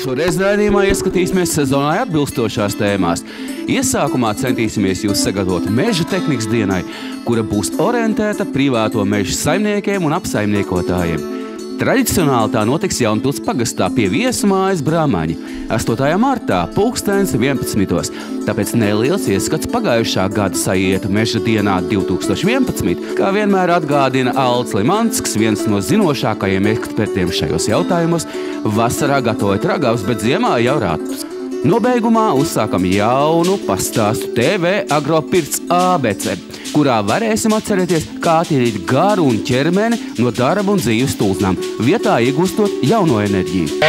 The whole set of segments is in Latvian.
Šoreiz raidījumā ieskatīsimies sezonai atbilstošās tēmās. Iesākumā centīsimies jūs sagatavot meža tehnikas dienai, kura būs orientēta privāto meža saimniekiem un apsaimniekotājiem. Tradicionāli tā notiks Jaunpils pagastā pie Viesmājas Brāmaņi 8. martā 11. Tāpēc neliels ieskats pagājušā gada sajietu meža dienā 2011, kā vienmēr atgādina Alts Limansks, viens no zinošākajiem ekspertiem šajos jautājumos. Vasarā gatavojat ragavus, bet ziemā jau ratus. Nobeigumā uzsākam jaunu pastāstu TV Agropirts ABC, kurā varēsim atcerēties, kā attīrīt garu un ķermeni no darba un dzīves tulznām, vietā iegūstot jauno enerģiju.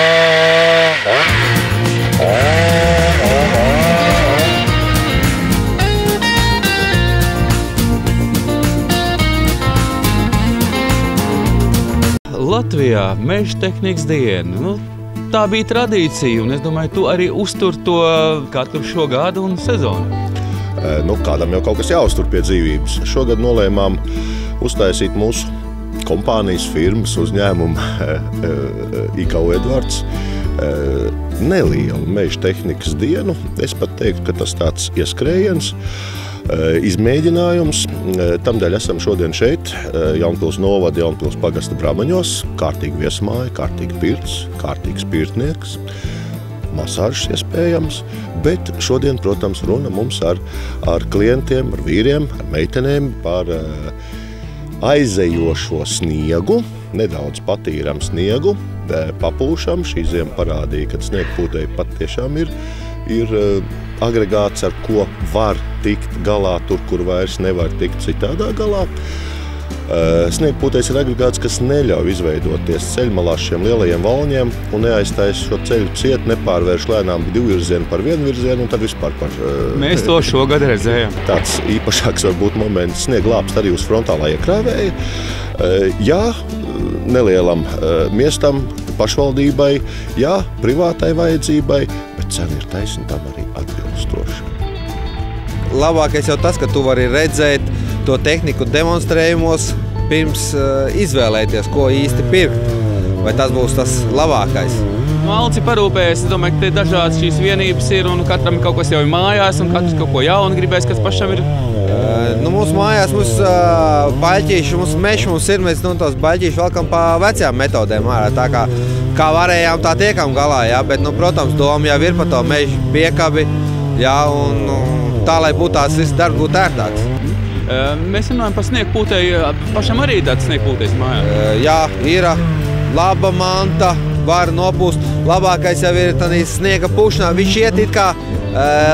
Latvijā meža tehnikas diena. Tā bija tradīcija, un es domāju, tu arī uztur to katru šo gadu un sezonu. Kādam jau kaut kas jāuztur pie dzīvības. Šogad nolēmām uztaisīt mūsu kompānijas firmas uzņēmumu IKU Edvards nelielu meža tehnikas dienu. Es pat teiktu, ka tas tāds ieskrējiens, izmēģinājums. Tamdēļ esam šodien šeit, Jaunpils novada, Jaunpils pagasta Brāmaņos. Kārtīgi viesmāja, kārtīgi pirts, kārtīgs pirtnieks, masāžas iespējams. Bet šodien, protams, runa mums ar klientiem, ar vīriem, ar meitenēm par aizejošo sniegu, nedaudz patīram sniegu, papūšam. Šī ziema parādīja, ka sniegpūtēji pat tiešām ir agregāts, ar ko var tikt galā tur, kur vairs nevar tikt citādā galā. Sniegpūtējs ir agregāts, kas neļauj izveidoties ceļmalās šiem lielajiem valņiem un neaiztais šo ceļu ciet, nepārvērš lēnām divvirzienu par vienvirzienu un tad vispār par... Mēs to šogad redzējām. Tāds īpašāks varbūt moments snieglāpst arī uz frontālā iekrāvēja. Jā, nelielam miestam, pašvaldībai, jā, privātai vajadzībai, bet cena ir taisna tam arī atbilstoša. Labākais jau tas, ka tu vari redzēt to tehniku demonstrējumos pirms izvēlēties, ko īsti pirkt. Vai tas būs tas labākais? Alci parūpējas, es domāju, ka te dažādas šīs vienības ir un katram kaut kas jau ir mājās un katrs kaut ko jaunu gribēs, kas pašam ir. Mūsu mājās mums baļķīši, mums meši mums ir, mēs tos baļķīši valkam pa vecajām metodēm ārā. Tā kā varējām, tā tiekam galā, jā, bet, protams, doma jau ir par to mežu piekabi, jā, un tā, lai būtu tās viss darbs būtu ērtāks. Mēs runājam par sniegpūtēju, pašam arī tāds sniegpūtējs mājā. Jā, ir laba manta, var nopūst. Labākais jau ir tādīs sniega pušanā, viņš iet it kā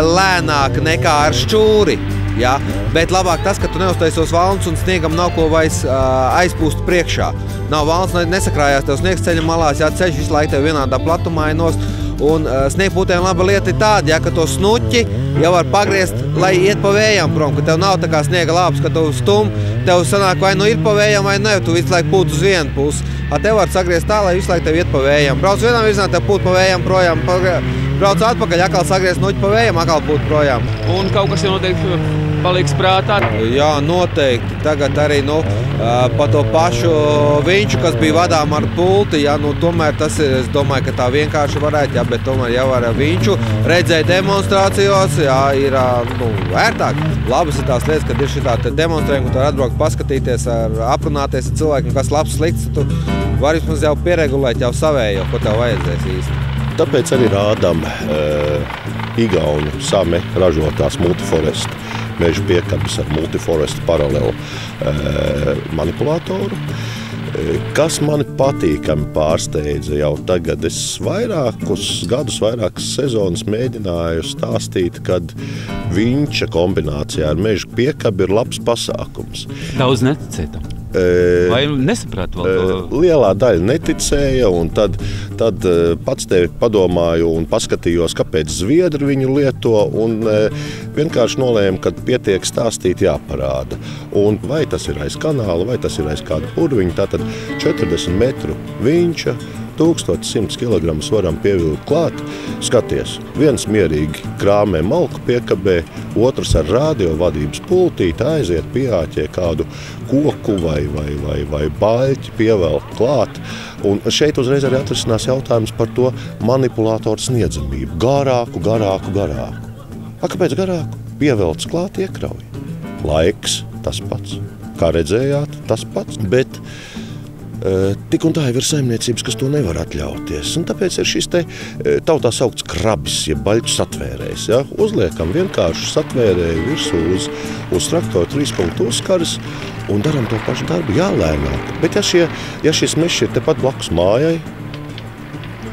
lēnāk nekā ar šķūri. Ja? Bet labāk tas, ka tu neuztaisos valns un sniegam nav ko vairs aizpūst priekšā. Nav valns, nesakrājās tev sniegs ceļa malās, jā, ceļš visu laiku tev vienādā platumā ir nost. Un sniegpūtējiem laba lieta ir tāda, ja, ka to snuķi jau var pagriezt, lai iet pa vējām prom, ka tev nav tā kā sniega lāps, ka tu stum, tev sanāk vai nu ir pa vējām vai ne, tu visu laiku pūt uz vienu pusi. Tev var sagriezt tā, lai visu laiku tev iet pa vējām. Brauc vienā virzienā, tev pūt pa vējām projām, brauc atpakaļ, atkal sagriezt nuķi pa vējām, atkal pūt projām. Un kaut kas jau noteikti paliks prātā? Jā, noteikti. Tagad arī pa to pašu viņš, kas bija vadām ar pulti, jā, tomēr tas ir, es domāju, ka tā vienkārši varētu, jā, bet tomēr jau ar viņu redzēt demonstrācijos, jā, ir ērtāk. Labas ir tās lietas, kad ir šitā demonstrējumi, ka tu var atbraukt paskatīties, aprunāties ar cilvēkiem, kas labs slikts, tu vari vismaz jau pieregulēt jau savējo, ko tev vajadzēs īsti. Tāpēc arī rādām Igauņu Same ražotās Multiforest meža piekabes ar Multiforest paralelu manipulātoru, kas mani patīkami pārsteidza jau tagad. Es vairākas sezonas mēģināju stāstīt, kad vinča kombinācijā ar meža piekabi ir labs pasākums. Daudz neticēja tam. Vai nesaprāt vēl to? Lielā daļa neticēja, un tad pats tevi padomāju un paskatījos, kāpēc zviedri viņu lieto, un vienkārši nolēmu, ka pietiek stāstīt jāparāda. Un vai tas ir aiz kanāla, vai tas ir aiz kāda purviņa, tātad 40 metru vinča, 1100 kg varam pievilkt klāt. Skaties, viens mierīgi krāmē malku piekabē, otrs ar radiovadības pultīti aiziet pieāķē kādu koku vai baļķi pievelk klāt. Un šeit uzreiz arī atrisinās jautājums par to manipulātoru sniedzamību. Garāku. Kāpēc garāku? Pievelc klāt iekrauj. Laiks tas pats. Kā redzējāt, tas pats. Bet tik un tā jau ir saimniecības, kas to nevar atļauties. Un tāpēc ir šis te tautā saukts krabis, ja baļķu satvērējs. Ja? Uzliekam vienkārši satvērēju virsū uz traktoru 3-punktu uzskaras un daram to pašu darbu, lēnāk. Bet ja šis mežs ir tepat blakus mājai,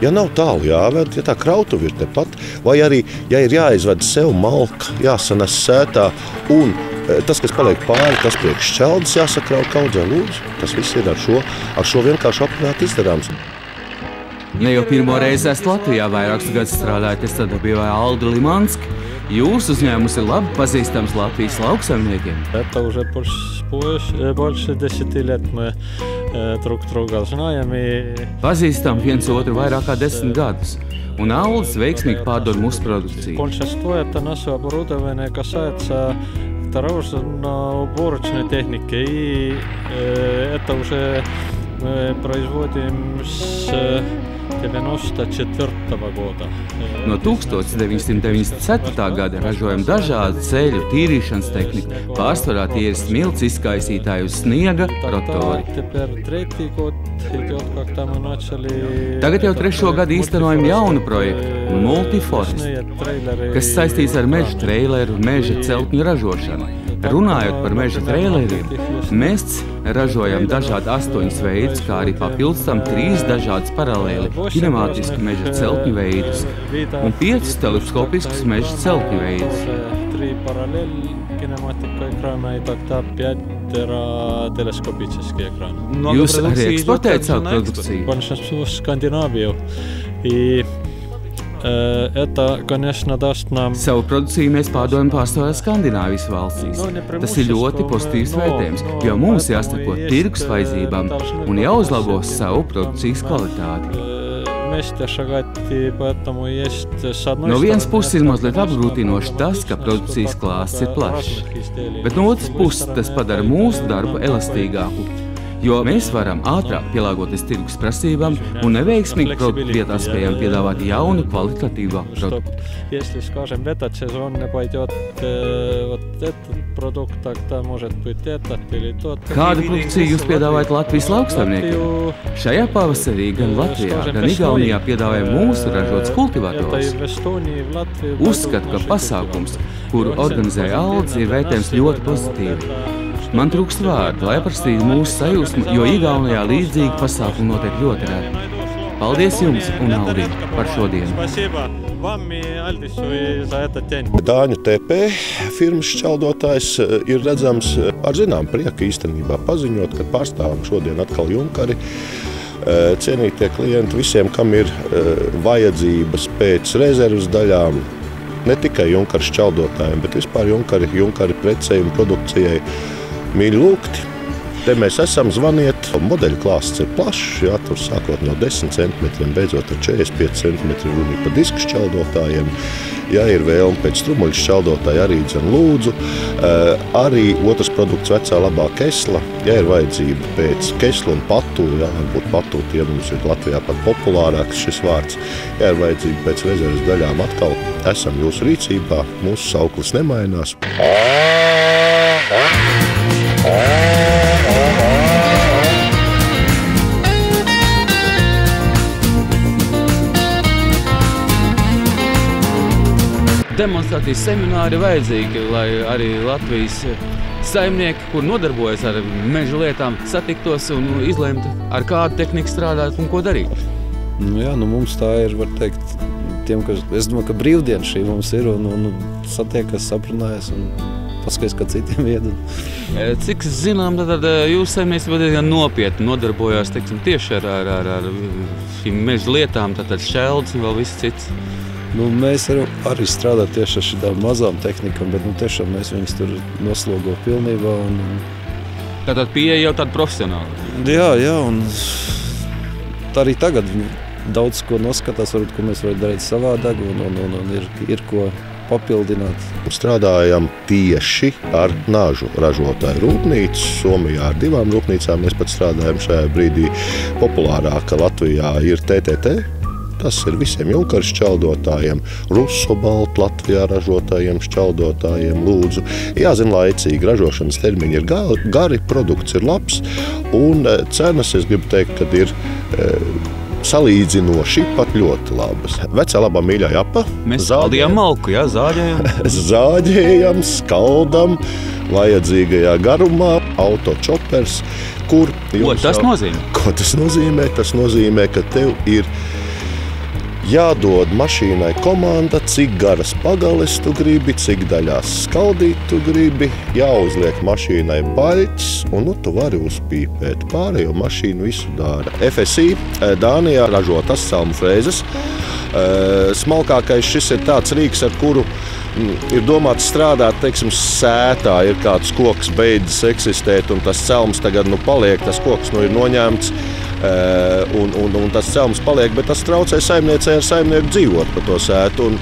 ja nav tālu jāved, ja tā krautuve ir tepat, vai arī, ja ir jāizved sev malka, jāsanes sētā un tas, kas paliek pāri, tas priekš šķeldes jāsakraut kaudzē, lūdzu. Tas viss ir ar šo vienkārši apvienāt izdarāms. Ne jau pirmo reizi esat Latvijā, vairākus gadus strādājat, es sadarbībā Aldi Limanski. Jūsu uzņēmums ir labi pazīstams Latvijas lauksaimniekiem. Это уже больше 10 лет мы друг друга знаем. Pazīstam viens otru vairāk kā 10 gadus. Un Aldis veiksmīgi pārdod mūsu produkciju. Большинство это наше оборудование касается дорожно-уборочной техники. И это уже мы производим с 1994. года. No 1994. gada ražojam dažādu ceļu tīrīšanas tehniku, pārsvarā tie ir smilts izkaisītāji uz sniega rotori. Tagad jau 3. gadu īstenojam jaunu projektu Multiforest, kas saistīts ar meža treileru un meža celtņu ražošanu. Runājot par meža treileriem, mēs ražojam dažādi 8 veidus, kā arī papildus tam 3 dažādas paralēli kinemātiski meža celtņu veidus un 5 teleskopiskus meža celtņu veidus. 3 параллель кинематика экрана и тогда 5 телескопические экраны. Jūs arī eksportējat savu produkciju? Большинство в Скандинавию. И это, конечно, даст нам... Savu produkciju mēs pārdodam pārstāvā Skandināvijas valstīs. Tas ir ļoti pozitīvs vērtējums, jo mums jāsako tirgus vajadzībām un jāuzlabo savu produkcijas kvalitāti. No vienas puses ir mazliet apgrūtinoši tas, ka produkcijas klāsts ir plašs, bet no otras puses tas padara mūsu darbu elastīgāku, jo mēs varam ātrāk pielāgoties tirgus prasībām un neveiksmīgi produktu vietā spējam piedāvāt jaunu kvalitatīvu produktu. Если, скажем, в этот сезон не пойдет вот этот продукт, тогда может быть этот или тот. Kādu produkciju jūs piedāvājat Latvijas lauksaimniekiem? Šajā pavasarī gan Latvijā, gan Igaunijā piedāvājam mūsu ražotus kultivatorus. Uzskatu, ka pasākums, kuru organizēja Aldis, ir vērtējums ļoti pozitīvi. Man trūkst vārdu, lai aprakstītu mūsu sajūsmu, jo Igaunijā līdzīgi pasākumi notiek ļoti reti. Paldies jums un Aldim par šodienu! Dāņu TP firmas šķeldotājs ir redzams ar zinām prieku īstenībā paziņot, ka pārstāvam šodien atkal Junkari. Cienītie klienti, visiem, kam ir vajadzības pēc rezervas daļām, ne tikai Junkari šķeldotājiem, bet vispār Junkari precei un produkcijai mīļi lūgti. Te mēs esam, zvaniet. Modeļu klāsts ir plašs, tur sākot no 10 cm, beidzot ar 45 cm runa pa disku šķeldotājiem. Ja ir vēlme pēc strumuļu šķeldotāja, arī dzen lūdzu. Arī otrs produkts vecā labā kesla. Ja ir vajadzība pēc kesla un patu, varbūt patu tie mums ir Latvijā pat populārāks šis vārds. Ja ir vajadzība pēc rezervas daļām, atkal esam jūsu rīcībā, mūsu sauklis nemainās. Demonstrācijas semināri vajadzīgi, lai arī Latvijas saimnieki, kur nodarbojas ar meža lietām, satiktos un izlemtu, ar kādu tehniku strādāt un ko darīt. Jā, mums tā ir, var teikt, tiem, es domāju, ka brīvdiena šī mums ir un satiekas, aprunājas un paskaties, kā citiem ied. Cik zinām, tad jūs saimniecība diezgan nopietni nodarbojās, teiksim, tieši ar šīm meža lietām, tātad šķeldes un vēl viss cits. Mēs arī strādājam tieši ar šitām mazām tehnikām, bet tiešām mēs viņus tur noslogo pilnībā. Tātad pieeja jau tāda profesionāla? Jā, un arī tagad daudz ko noskatās, varbūt, ko mēs varam darīt savādāk un ir ko papildināt. Strādājam tieši ar nažu ražotāju rūpnīcu. Somijā ar 2 rūpnīcām mēs pat strādājam šajā brīdī. Populārāka Latvijā ir TTT. Tas ir visiem Junkaras šķeldotājiem, Rusobalt Latvijā ražotājiem, šķeldotājiem lūdzu. Jāzina laicīgi, ražošanas termiņi ir gari, produkts ir labs un cenas, es gribu teikt, kad ir salīdzinoši pat ļoti labas. Vecā labā mīļā japa. Mēs saldījām malku, jā, zāģējam. Zāģējam, skaldam, vajadzīgajā garumā, autočopers, kur... Ko tas nozīmē? Ko tas nozīmē? Tas nozīmē, ka tev ir jādod mašīnai komanda, cik garas pagales tu gribi, cik daļās skaldīt tu gribi, jāuzliek mašīnai baļķis, un tu vari uzpīpēt. Pārējo mašīnu visu dara. FSI Dānijā ražo tascelmu frēzes. Smalkākais šis ir tāds rīks, ar kuru ir domāts strādāt, teiksim, sētā. Ir kāds koks beidzas eksistēt, un tas celms tagad paliek, tas koks ir noņemts. Un tas celms paliek, bet tas traucē saimniecei ar saimnieku dzīvot pa to sētu un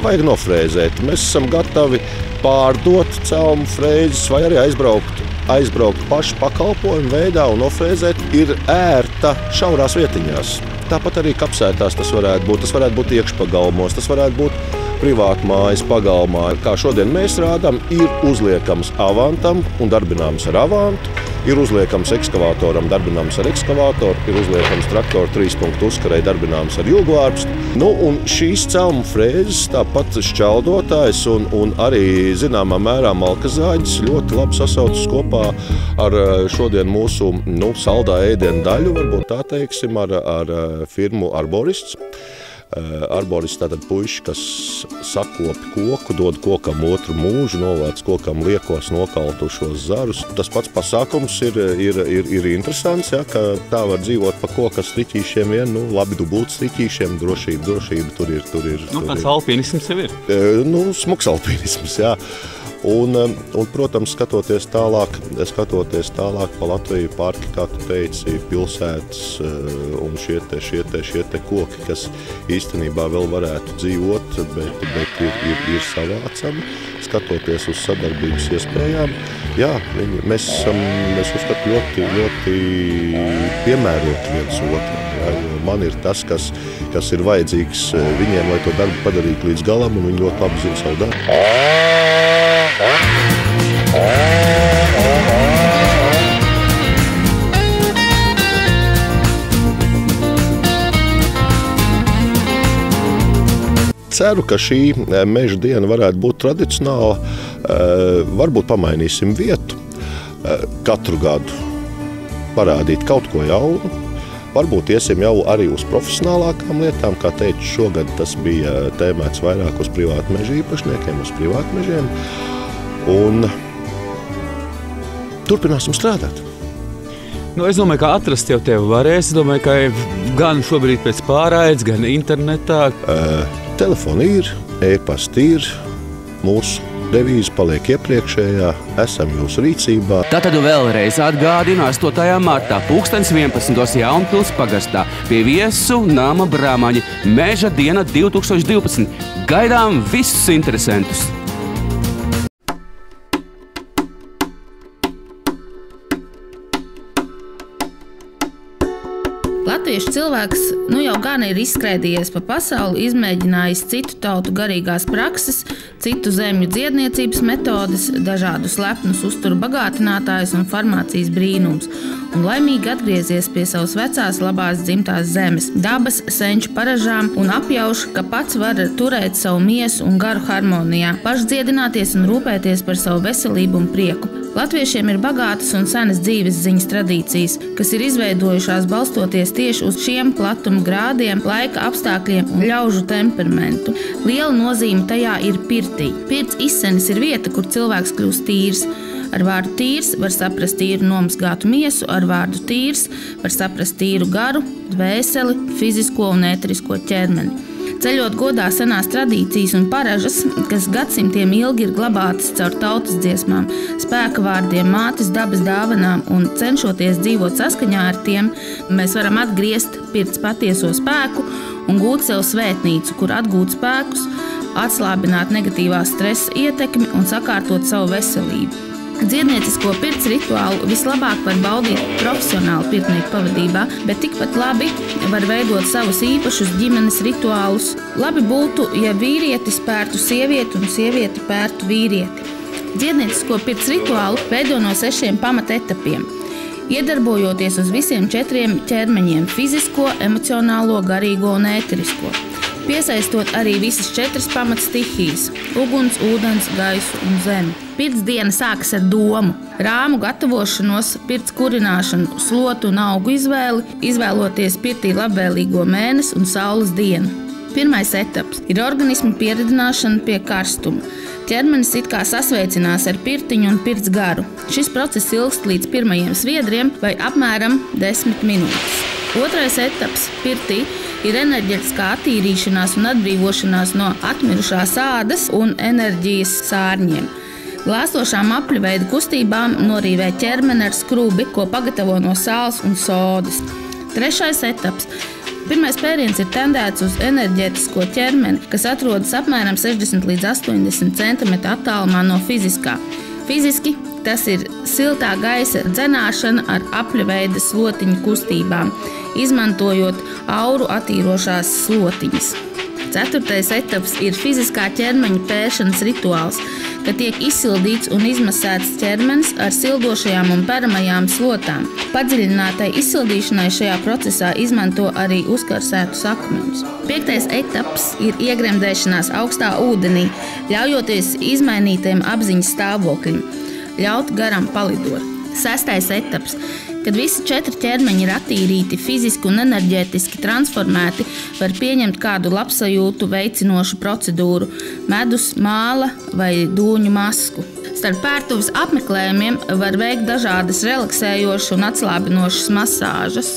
vajag nofrēzēt. Mēs esam gatavi pārdot celmu frēzes vai arī aizbraukt pašu pakalpojumu veidā un nofrēzēt. Ir ērta šaurās vietiņās. Tāpat arī kapsētās tas varētu būt iekšpagalmos, tas varētu būt privātmājas pagalmā. Kā šodien mēs rādām, ir uzliekams avantam un darbināms ar avantu. Ir uzliekams ekskavātoram, darbināms ar ekskavātoru, ir uzliekams traktoru 3 punktu uzkarei, darbināms ar jūgvārpstu. Un šīs celmu frēzes, tāpat šķeldotājs un arī zināmā mērā malkazāģis ļoti labi sasaucas kopā ar šodien mūsu saldā ēdienu daļu, varbūt tā teiksim, ar firmu Arborists. Arborists tātad puiši, kas sakopi koku, dod kokam otru mūžu, novāc kokam liekos nokaltušos zarus. Tas pats pasākums ir interesants, ja, ka tā var dzīvot pa koka striķīšiem vien, labi dubult striķīšiem, drošība tur ir. Kāds alpīnisms jau ir? Smuks alpīnisms, jā. Un, protams, skatoties tālāk pa Latviju parki, kā tu teici, pilsētas un šie te koki, kas īstenībā vēl varētu dzīvot, bet ir savācami. Skatoties uz sadarbības iespējām, jā, mēs uzskatu ļoti piemēroti viens otram. Jā, jo man ir tas, kas ir vajadzīgs viņiem, lai to darbu padarītu līdz galam, un viņi ļoti labi zina savu darbu. Ceru, ka šī meža diena varētu būt tradicionāla. Varbūt pamainīsim vietu. Katru gadu parādīt kaut ko jaunu. Varbūt iesim jau arī uz profesionālākām lietām. Kā teicu, šogad tas bija tēmēts vairāk uz privātu mežu īpašniekiem, uz privātu mežiem. Un turpināsim strādāt. Es domāju, ka atrast jau tevi varēs. Es domāju, ka gan šobrīd pēc pārraides, gan internetā. Telefoni ir, e-pasti ir, mūsu devīze paliek iepriekšējā, esam jūsu rīcībā. Tātad vēlreiz atgādina 8. martā 11. Jaunpils pagastā pie viesu nama Brāmaņi Meža diena 2012. Gaidām visus interesantus! Latviešu cilvēks jau gan ir izskraidījies pa pasauli, izmēģinājis citu tautu garīgās prakses, citu zemju dziedniecības metodes, dažādus lepnus uzturu bagātinātājus un farmācijas brīnums, un laimīgi atgriezies pie savas vecās labās dzimtās zemes, dabas, senču paražām un apjauš, ka pats var turēt savu miesu un garu harmonijā, pašdziedināties un rūpēties par savu veselību un prieku. Latviešiem ir bagātas un senas dzīves ziņas tradīcijas, kas ir izveidojušās balstoties tieši uz šiem platuma grādiem, laika apstākļiem un ļaužu temperamentu. Liela nozīme tajā ir pirtī. Pirts izsenis ir vieta, kur cilvēks kļūst tīrs. Ar vārdu tīrs var saprast tīru nomazgātu miesu, ar vārdu tīrs var saprast tīru garu, dvēseli, fizisko un ēterisko ķermeni. Ceļot godā senās tradīcijas un paražas, kas gadsimtiem ilgi ir glabātas caur tautas dziesmām, spēka vārdiem, mātes dabas dāvanām un cenšoties dzīvot saskaņā ar tiem, mēs varam atgriezt pirts patieso spēku un gūt sev svētnīcu, kur atgūt spēkus, atslābināt negatīvā stresa ietekmi un sakārtot savu veselību. Dziedniecisko pirts rituālu vislabāk var baudīt profesionāli pirtnieku pavadībā, bet tikpat labi var veidot savus īpašus ģimenes rituālus. Labi būtu, ja vīrietis pērtu sievieti un sievieti pērtu vīrieti. Dziedniecisko pirts rituālu veido no 6 pamatetapiem, iedarbojoties uz visiem 4 ķermeņiem – fizisko, emocionālo, garīgo un ēterisko. Piesaistot arī visas 4 pamatstihijas – uguns, ūdens, gaisu un zemi. Pirts diena sākas ar domu, rāmu gatavošanos, pirts kurināšanu, slotu un augu izvēli, izvēloties pirtī labvēlīgo mēnesi un saules dienu. Pirmais etaps ir organisma pieredzināšana pie karstuma. Ķermenis it kā sasveicinās ar pirtiņu un pirts garu. Šis process ilgst līdz pirmajiem sviedriem vai apmēram 10 minūtes. Otrais etaps pirtī ir enerģetiskā attīrīšanās un atbrīvošanās no atmirušās ādas un enerģijas sārņiem. Glāstošām apļveida kustībām norīvē ķermeni ar skrubi, ko pagatavo no sāls un sodas. Trešais etaps. Pirmais pēriens ir tendēts uz enerģētisko ķermeni, kas atrodas apmēram 60 līdz 80 cm attālumā no fiziskā. Fiziski tas ir siltā gaisa dzenāšana ar apļveida slotiņu kustībām, izmantojot auru attīrošās slotiņas. Ceturtais etaps ir fiziskā ķermeņa pēršanas rituāls, kad tiek izsildīts un izmasēts ķermenis ar sildošajām un peramajām slotām. Padziļinātai izsildīšanai šajā procesā izmanto arī uzkarsētus akmeņus. 5. etaps ir iegremdēšanās augstā ūdenī, ļaujoties izmainītiem apziņas stāvokļiem, ļaut garam palidot. 6. etaps. Kad visi 4 ķermeņi ir attīrīti, fiziski un enerģētiski transformēti, var pieņemt kādu labsajūtu veicinošu procedūru – medus, māla vai dūņu masku. Starp pērtuves apmeklējumiem var veikt dažādas relaksējošas un atslābinošas masāžas.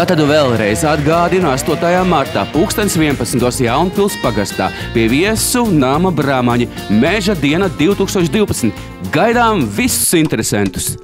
Tātad vēlreiz atgādinu 8. martā 11. Jaunpils pagastā pie viesu nama Brāmaņi Meža diena 2012. Gaidām visus interesantus!